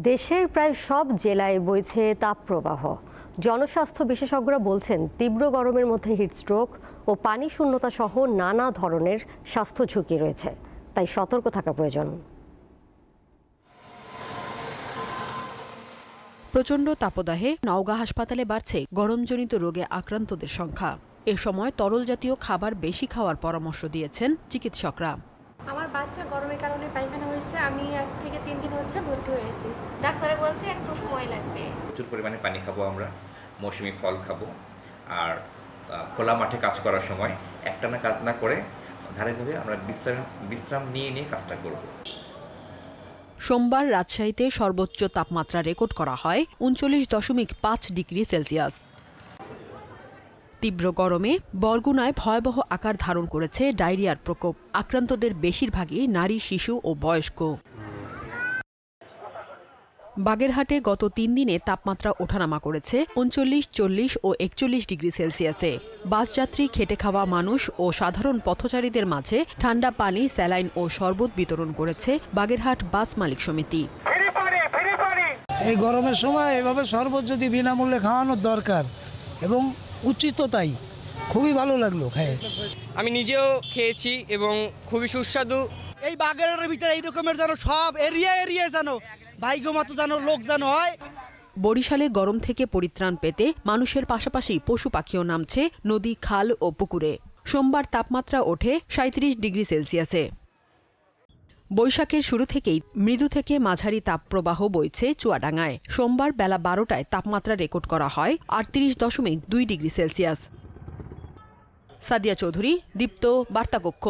দেশের প্রায় সব জেলায় বইছে তাপপ্রবাহ। জনস্বাস্থ্য বিশেষজ্ঞরা বলছেন তীব্র গরমের মধ্যে হিটস্ট্রোক ও পানি শূন্যতা সহ নানা ধরনের স্বাস্থ্য ঝুঁকি রয়েছে, তাই সতর্ক থাকা প্রয়োজন। প্রচণ্ড তাপদাহে নওগাঁ হাসপাতালে বাড়ছে গরমজনিত রোগে আক্রান্তদের সংখ্যা। এ সময় তরল জাতীয় খাবার বেশি খাওয়ার পরামর্শ দিয়েছেন চিকিৎসকরা। আমার বাচ্চা গরমের কারণে পায়খানা হয়েছে, আমি আজ থেকে 3 দিন হচ্ছে ভর্তি হয়েছি। ডাক্তারে বলছে একটু সময় লাগবে। প্রচুর পরিমাণে পানি খাবো, আমরা মৌসুমি ফল খাবো, আর খোলা মাঠে কাজ করার সময় একটানা কাজ না করে ধারাবাহিকভাবে আমরা বিশ্রাম নিয়ে কাজটা করব। সোমবার রাজশাহীতে সর্বোচ্চ তাপমাত্রা রেকর্ড করা হয় ৩৯.৫ ডিগ্রি সেলসিয়াস। তীব্র গরমে বরগুনায় ভয়াবহ আকার ধারণ করেছে ডায়রিয়ার প্রকোপ। আক্রান্তদের বেশিরভাগই নারী, শিশু ও বয়স্ক। বাগেরহাটে গত 3 দিনে তাপমাত্রা ওঠানামা করেছে ৩৯, ৪০ ও ৪১ ডিগ্রি সেলসিয়াসে। বাসযাত্রী, খেটে খাওয়া মানুষ ও সাধারণ পথচারীদের মাঝে ঠান্ডা পানি, স্যালাইন ও শরবত বিতরণ করেছে বাগেরহাট বাস মালিক সমিতি। এই গরমের সময় এভাবে শরবত যদি বিনামূল্যে খাওয়ানোর দরকার এবং উচিত, তাই খুবই ভালো লাগলো খায়। আমি নিজেও খেয়েছি এবং খুবই সুস্বাদু। এই বাগেরহাটের ভিতরে এই রকমের যেন সব এরিয়া যেন ভাইগো মতো যেন লোক যেন হয়। বরিশালে গরম থেকে পরিত্রাণ পেতে মানুষের পাশাপাশি পশু পাখিও নামছে নদী, খাল ও পুকুরে। সোমবার তাপমাত্রা ওঠে ৩৭ ডিগ্রি সেলসিয়াসে। বৈশাখের শুরু থেকেই মৃদু থেকে মাঝারি তাপপ্রবাহ বইছে চুয়াডাঙ্গায়। সোমবার বেলা 12টায় তাপমাত্রা রেকর্ড করা হয় ৩৮.২ ডিগ্রি সেলসিয়াস। সাদিয়া চৌধুরী, দীপ্ত, বার্তাকক্ষ।